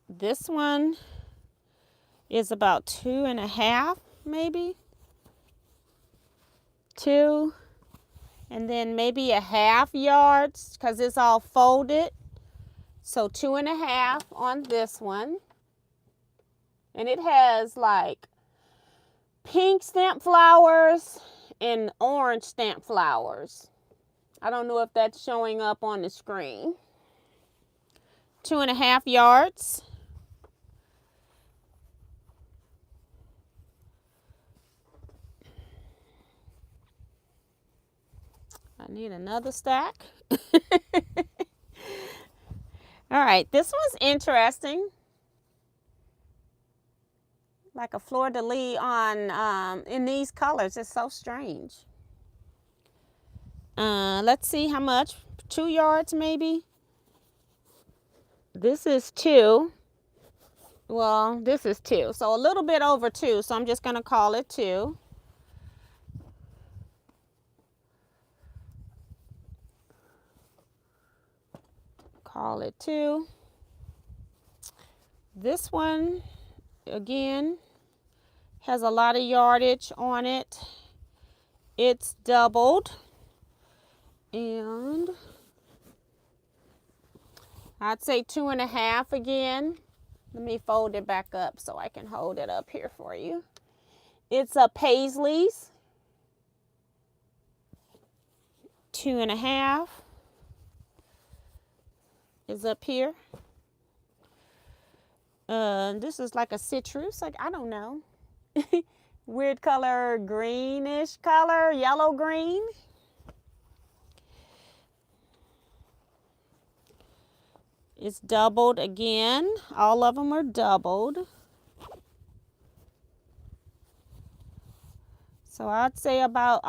This one is about 2.5, maybe. 2. And then maybe a half yards because it's all folded. So 2.5 on this one. And it has like pink stamp flowers and orange stamp flowers. I don't know if that's showing up on the screen. 2.5 yards. I need another stack. All right, this one's interesting. Like a fleur-de-lis on in these colors. It's so strange. Let's see how much. 2 yards maybe. This is 2. Well, this is 2. So a little bit over 2. So I'm just going to call it 2. Call it 2. This one, again, has a lot of yardage on it. It's doubled. And I'd say 2.5 again. Let me fold it back up so I can hold it up here for you. It's a Paisley's. 2.5 is up here. This is like a citrus, like I don't know. Weird color, greenish color, yellow green. It's doubled again. All of them are doubled. So I'd say about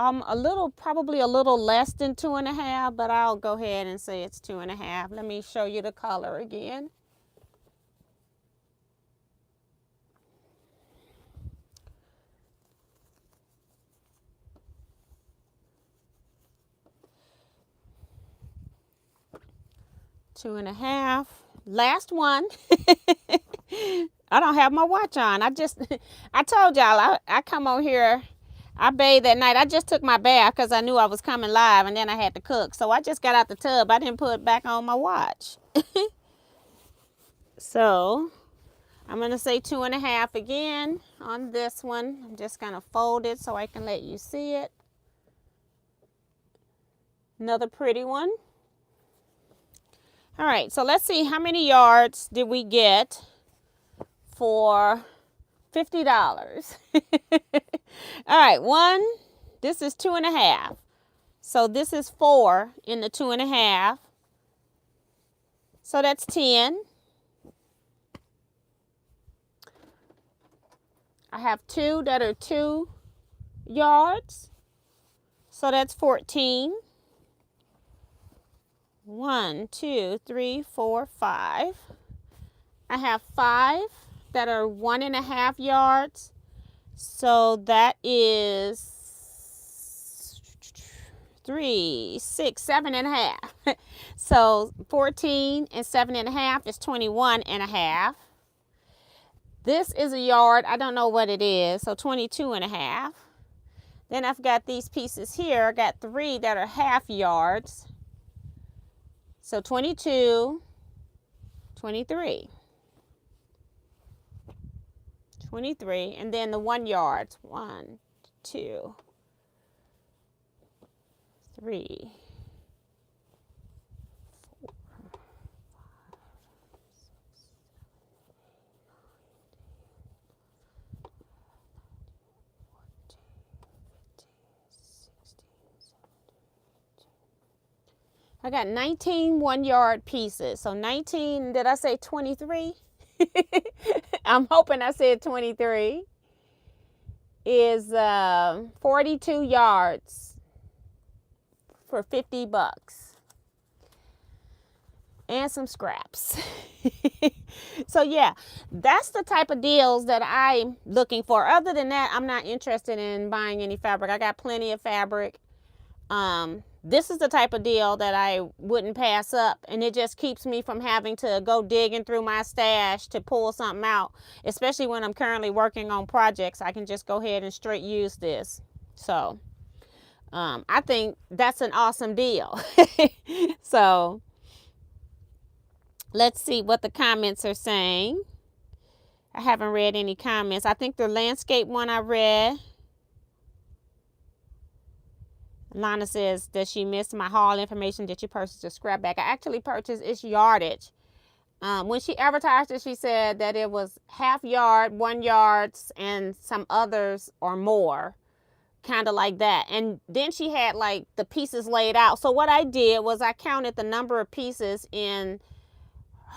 probably a little less than 2.5, but I'll go ahead and say it's 2.5. Let me show you the color again. 2.5. Last one. I don't have my watch on. I told y'all, I come on here, I bathed that night. I just took my bath because I knew I was coming live, and then I had to cook. So I just got out the tub. I didn't put back on my watch. So I'm going to say 2.5 again on this one. I'm just going to fold it so I can let you see it. Another pretty one. All right, so let's see how many yards did we get for $50. All right, this is 2.5. So this is 4 in the 2.5. So that's 10. I have 2 that are 2 yards. So that's 14. 1, 2, 3, 4, 5. I have 5 that are 1.5 yards. So that is 3, 6, 7.5. So 14 and 7.5 is 21.5. This is a yard. I don't know what it is. So 22.5. Then I've got these pieces here. I got 3 that are half yards. So 22, 23. 23, and then the 1 yard. 1, 2, 3, 4, 5, 6, 7, 8, 9, 10, 11, 12, 13, 14, 15, 16, 17, 18. I got 19 1-yard pieces. So 19, did I say 23? I'm hoping I said 23. Is 42 yards for $50. And some scraps. So yeah, that's the type of deals that I'm looking for. Other than that, I'm not interested in buying any fabric. I got plenty of fabric. This is the type of deal that I wouldn't pass up, and it just keeps me from having to go digging through my stash to pull something out, especially when I'm currently working on projects. I can just go ahead and straight use this. So I think that's an awesome deal. So let's see what the comments are saying. I haven't read any comments. I think the landscape one I read. Lana says, does she miss my haul information? Did you purchase a scrap bag? I actually purchased its yardage. When she advertised it, she said that it was half yard, 1 yard, and some others or more, kind of like that. And then she had like the pieces laid out. So what I did was I counted the number of pieces in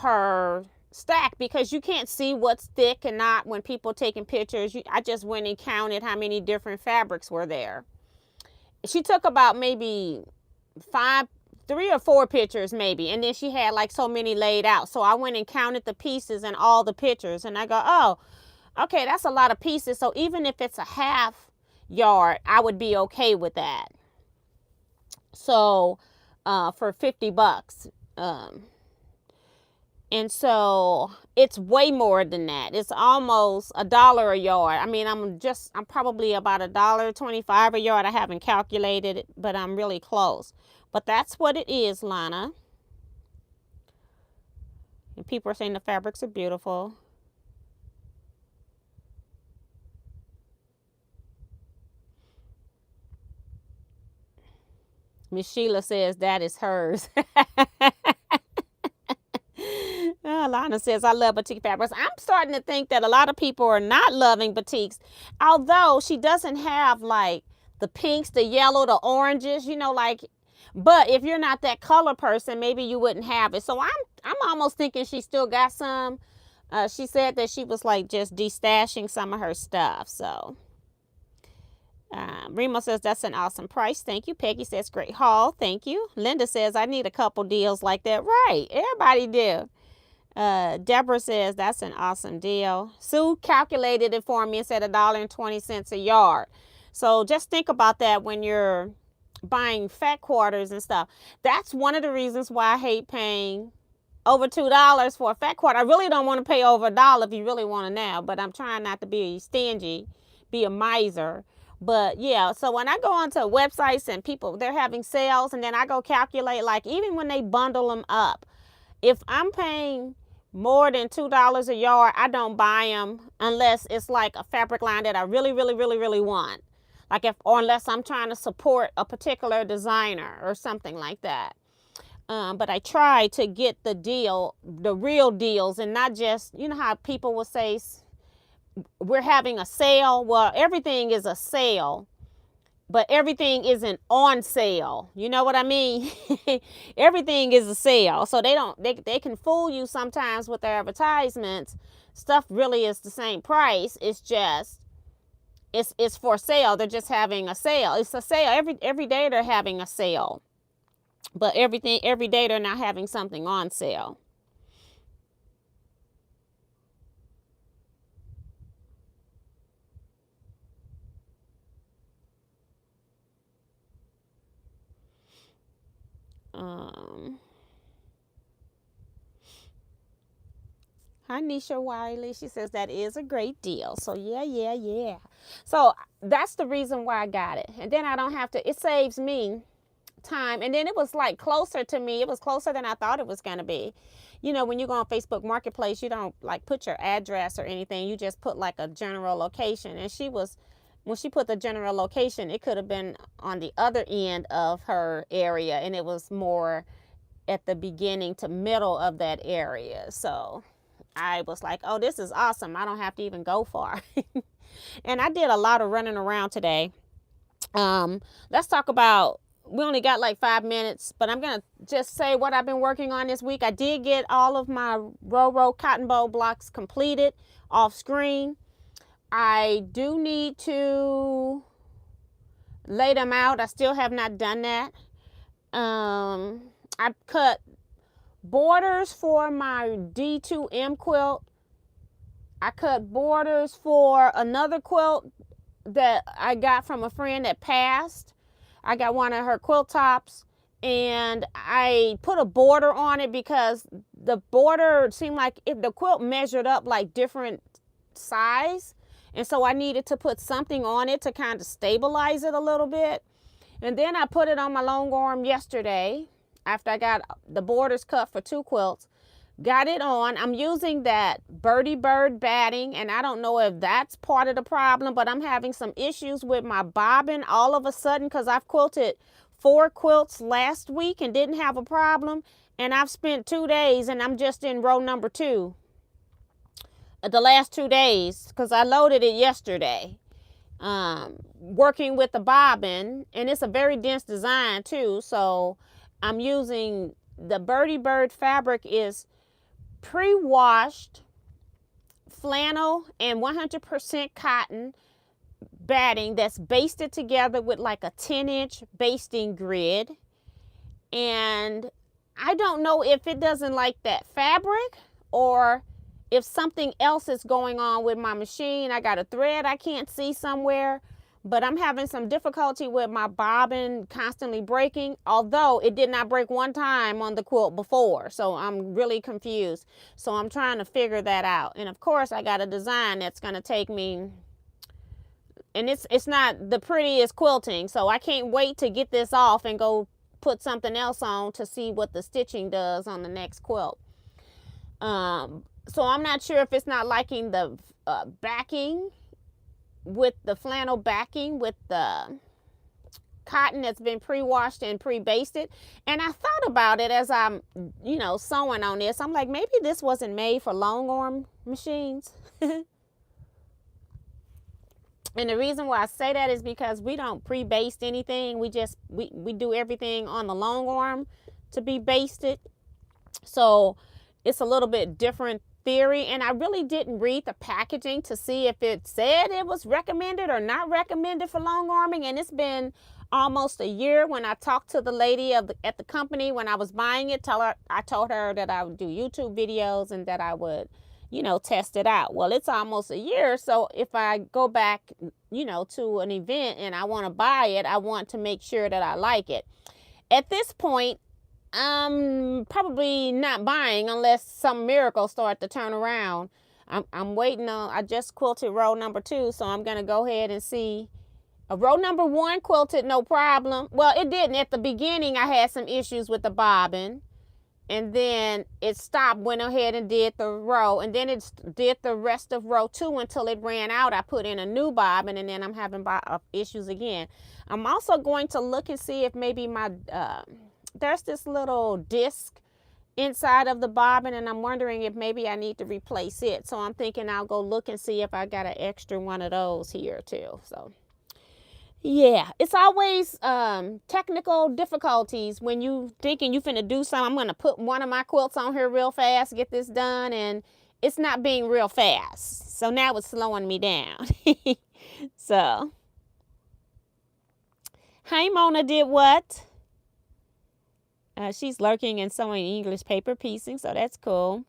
her stack, because you can't see what's thick and not when people taking pictures. I just went and counted how many different fabrics were there. She took about maybe 3 or 4 pictures maybe, and then she had like so many laid out. So I went and counted the pieces and all the pictures, and I go, oh, okay, that's a lot of pieces. So even if it's a half yard, I would be okay with that. So for $50. And so it's way more than that. It's almost $1 a yard. I mean, I'm probably about $1.25 a yard. I haven't calculated it, but I'm really close. But that's what it is, Lana. And people are saying the fabrics are beautiful. Miss Sheila says that is hers. Lana says, I love batik fabrics. I'm starting to think that a lot of people are not loving batiks, although she doesn't have like the pinks, the yellow, the oranges, you know, like, but if you're not that color person, maybe you wouldn't have it. So I'm almost thinking she still got some. She said that she was like just destashing some of her stuff. So Remo says, that's an awesome price. Thank you. Peggy says, great haul. Thank you. Linda says, I need a couple deals like that. Right. Everybody do. Deborah says, that's an awesome deal. Sue calculated it for me and said $1.20 a yard. So just think about that when you're buying fat quarters and stuff. That's one of the reasons why I hate paying over $2 for a fat quarter. I really don't want to pay over $1 if you really want to know, but I'm trying not to be stingy, be a miser. But yeah, so when I go onto websites and people, they're having sales, and then I go calculate, like even when they bundle them up, if I'm paying more than $2 a yard, I don't buy them unless it's like a fabric line that I really, really, really, really want. Like or unless I'm trying to support a particular designer or something like that. But I try to get the real deals, and not just, you know how people will say we're having a sale. Well, everything is a sale, but everything isn't on sale. You know what I mean? Everything is a sale. So they can fool you sometimes with their advertisements. Stuff really is the same price. It's just it's for sale. They're just having a sale. It's a sale. Every day they're having a sale. But every day they're not having something on sale. Hi, Nisha Wiley. She says that is a great deal. So yeah. So that's the reason why I got it. And then I don't have to, it saves me time. And then it was like closer to me. It was closer than I thought it was going to be. You know, when you go on Facebook Marketplace, you don't like put your address or anything. You just put like a general location. And when she put the general location, it could have been on the other end of her area, and it was more at the beginning to middle of that area. So I was like, oh, this is awesome. I don't have to even go far. And I did a lot of running around today. Let's talk about, we only got like 5 minutes, but I'm going to just say what I've been working on this week. I did get all of my row cotton bowl blocks completed off screen. I do need to lay them out. I still have not done that. I cut borders for my D2M quilt. I cut borders for another quilt that I got from a friend that passed. I got one of her quilt tops, and I put a border on it because the border seemed like if the quilt measured up like different size, and so I needed to put something on it to kind of stabilize it a little bit. And then I put it on my long arm yesterday after I got the borders cut for 2 quilts. Got it on. I'm using that Birdie Bird batting, and I don't know if that's part of the problem, but I'm having some issues with my bobbin all of a sudden because I've quilted 4 quilts last week and didn't have a problem, and I've spent 2 days and I'm just in row number 2 the last 2 days because I loaded it yesterday. Working with the bobbin, and it's a very dense design too, so I'm using the Birdie Bird fabric is pre-washed flannel and 100% cotton batting that's basted together with like a 10-inch basting grid. And I don't know if it doesn't like that fabric or if something else is going on with my machine. I got a thread I can't see somewhere, but I'm having some difficulty with my bobbin constantly breaking, although it did not break one time on the quilt before. So I'm really confused. So I'm trying to figure that out. And of course, I got a design that's going to take me, and it's not the prettiest quilting, so I can't wait to get this off and go put something else on to see what the stitching does on the next quilt. So I'm not sure if it's not liking the backing with the flannel backing with the cotton that's been pre-washed and pre-basted. And I thought about it as I'm, sewing on this. I'm like, maybe this wasn't made for long arm machines. And the reason why I say that is because we don't pre-baste anything. We do everything on the long arm to be basted. So it's a little bit different theory, and I really didn't read the packaging to see if it said it was recommended or not recommended for long arming. And it's been almost a year. When I talked to the lady at the company when I was buying it, I told her that I would do YouTube videos and that I would test it out. Well, it's almost a year, so if I go back to an event and I want to buy it, I want to make sure that I like it. At this point, I'm probably not buying unless some miracle start to turn around. I'm waiting on, I just quilted row number 2, so I'm going to go ahead and see. Row number 1 quilted no problem. Well, it didn't. At the beginning, I had some issues with the bobbin. And then it stopped, went ahead and did the row. And then it did the rest of row 2 until it ran out. I put in a new bobbin, and then I'm having issues again. I'm also going to look and see if maybe my, there's this little disc inside of the bobbin, and I'm wondering if maybe I need to replace it. So I'm thinking I'll go look and see if I got an extra one of those here too. So yeah, it's always technical difficulties when you thinking you finna do something. I'm gonna put one of my quilts on here real fast, get this done, and it's not being real fast. So now it's slowing me down. So, hi, Mona did what? She's lurking and sewing English paper piecing, so that's cool.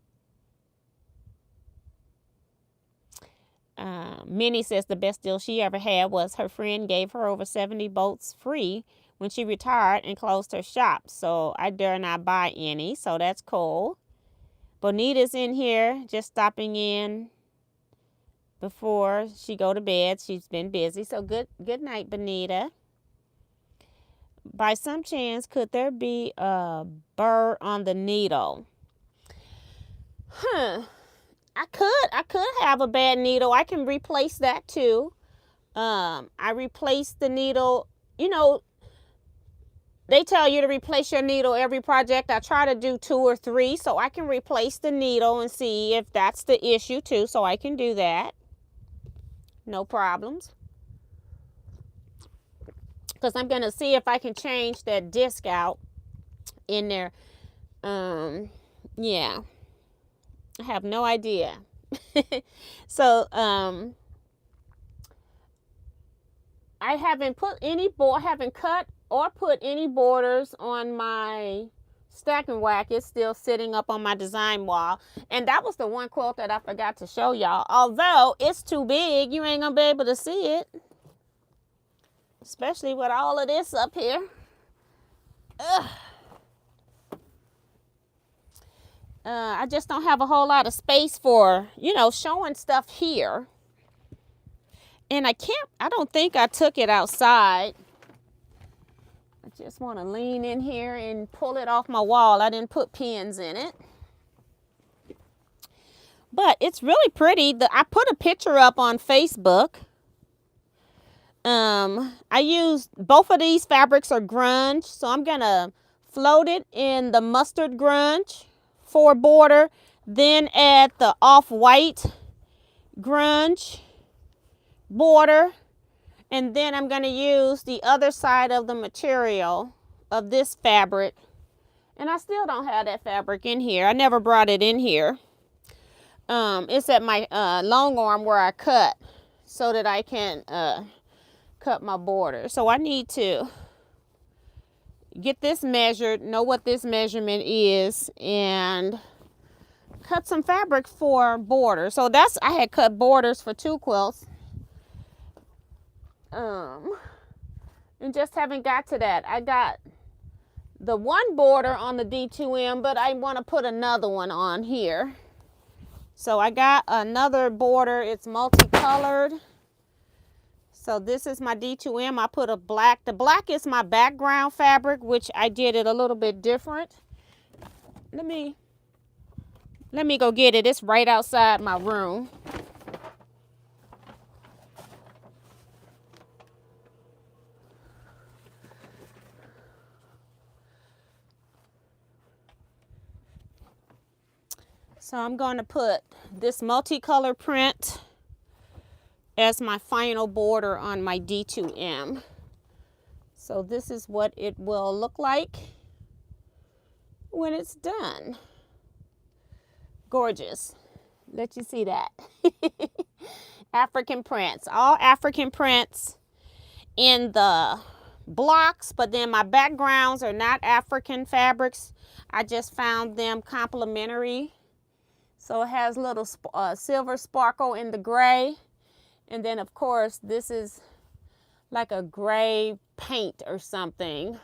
Minnie says the best deal she ever had was her friend gave her over 70 bolts free when she retired and closed her shop. So I dare not buy any, so that's cool. Bonita's in here just stopping in before she go to bed. She's been busy, so good night, Bonita. By some chance, could there be a burr on the needle? I could have a bad needle. I can replace that too. I replaced the needle. You know, they tell you to replace your needle every project. I try to do 2 or 3, so I can replace the needle and see if that's the issue too. So I can do that. No problems. Because I'm going to see if I can change that disc out in there. Yeah. I have no idea. So, I haven't put any haven't cut or put any borders on my stack and whack. It's still sitting up on my design wall. And that was the one quilt that I forgot to show y'all. Although it's too big, you ain't gonna be able to see it. Especially with all of this up here. Ugh. I just don't have a whole lot of space for, you know, showing stuff here. And I don't think I took it outside. I just want to lean in here and pull it off my wall. I didn't put pins in it. But it's really pretty. I put a picture up on Facebook. I used, both of these fabrics are grunge. So I'm going to float it in the mustard grunge for border, then add the off-white grunge border, and then I'm going to use the other side of the material of this fabric. And I still don't have that fabric in here. I never brought it in here. It's at my long arm where I cut so that I can cut my border. So I need to get this measured, know what this measurement is, and cut some fabric for border. So that's, I had cut borders for 2 quilts. And just haven't got to that. I got the one border on the D2M, but I want to put another one on here. So I got another border. It's multicolored. So this is my D2M. I put a black. The black is my background fabric, which I did it a little bit different. Let me go get it. It's right outside my room. So I'm going to put this multicolor print as my final border on my D2M. So this is what it will look like when it's done. Gorgeous. Let you see that. African prints. All African prints in the blocks, but then my backgrounds are not African fabrics. I just found them complimentary. So it has little silver sparkle in the gray. And then, of course, this is like a gray paint or something.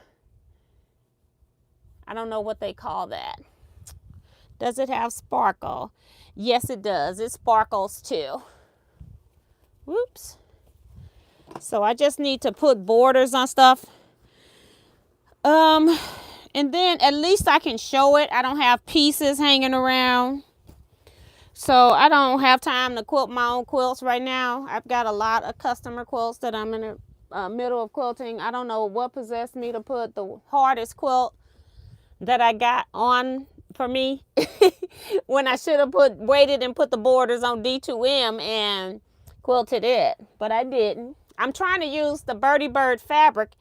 I don't know what they call that. Does it have sparkle? Yes, it does. It sparkles too. Whoops. So I just need to put borders on stuff. And then at least I can show it. I don't have pieces hanging around. So I don't have time to quilt my own quilts right now. I've got a lot of customer quilts that I'm in the middle of quilting. I don't know what possessed me to put the hardest quilt that I got on for me when I should have waited and put the borders on D2M and quilted it, but I didn't. I'm trying to use the Birdie Bird fabric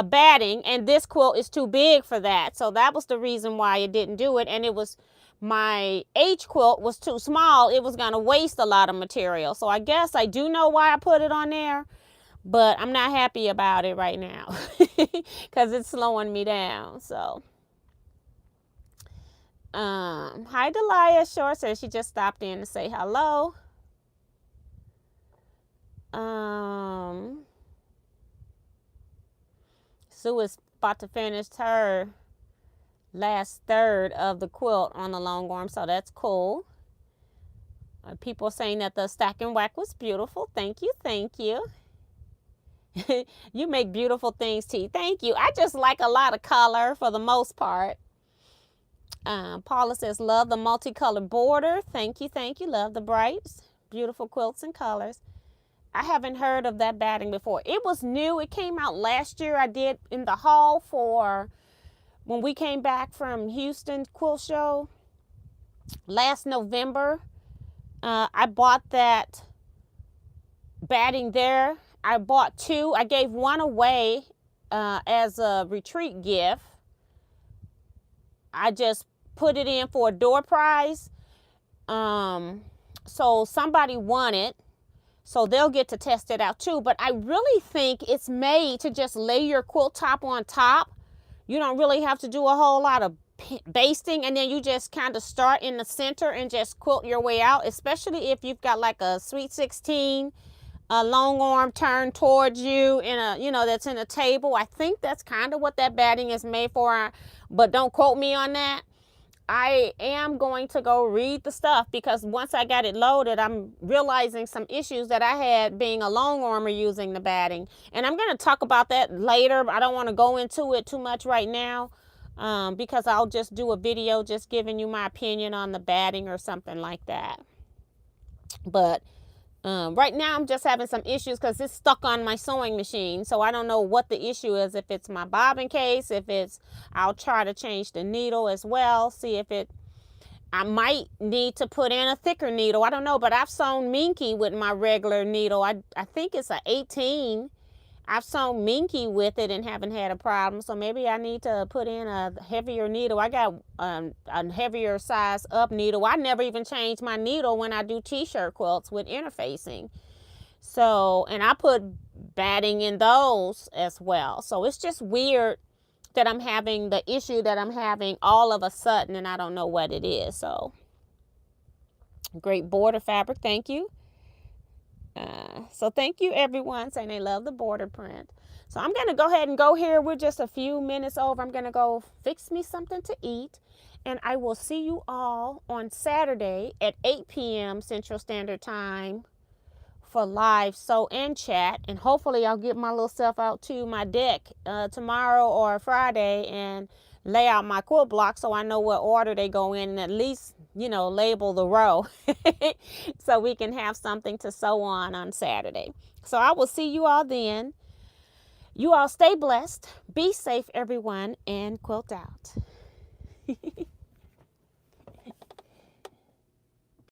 batting, and this quilt is too big for that. So that was the reason why it didn't do it. And it was, my H quilt was too small. It was going to waste a lot of material. So I guess I do know why I put it on there, but I'm not happy about it right now because it's slowing me down. So hi Delia Short says she just stopped in to say hello. Sue is about to finish her last third of the quilt on the long arm, so that's cool. People are saying that the stack and whack was beautiful. Thank you, thank you. You make beautiful things, T. Thank you. I just like a lot of color for the most part. Paula says, love the multicolored border. Thank you, thank you. Love the brights. Beautiful quilts and colors. I haven't heard of that batting before. It was new. It came out last year. I did in the hall for when we came back from Houston Quilt Show last November. I bought that batting there. I bought two. I gave one away as a retreat gift. I just put it in for a door prize. So somebody won it. So they'll get to test it out too. But I really think it's made to just lay your quilt top on top. You don't really have to do a whole lot of basting. And then you just kind of start in the center and just quilt your way out. Especially if you've got like a Sweet 16, a long arm turned towards you in a, you know, that's in a table. I think that's kind of what that batting is made for. But don't quote me on that. I am going to go read the stuff because once I got it loaded, I'm realizing some issues that I had being a long armer using the batting. And I'm going to talk about that later. I don't want to go into it too much right now because I'll just do a video just giving you my opinion on the batting or something like that. But right now I'm just having some issues because it's stuck on my sewing machine. So I don't know what the issue is. If it's my bobbin case, if it's, I'll try to change the needle as well. See if it, I might need to put in a thicker needle. I don't know, but I've sewn minky with my regular needle. I think it's a 18. I've sewn minky with it and haven't had a problem. So maybe I need to put in a heavier needle. I got a heavier size up needle. I never even change my needle when I do t-shirt quilts with interfacing. So, and I put batting in those as well. So it's just weird that I'm having the issue that I'm having all of a sudden and I don't know what it is. So great border fabric. Thank you. So thank you everyone saying they love the border print. So I'm going to go ahead and go here. We're just a few minutes over. I'm going to go fix me something to eat. And I will see you all on Saturday at 8 p.m. Central Standard Time for live sew and chat. And hopefully I'll get my little self out to my deck tomorrow or Friday and lay out my quilt block so I know what order they go in and at least, you know, label the row so we can have something to sew on Saturday. So I will see you all then. You all stay blessed, be safe everyone, and quilt out.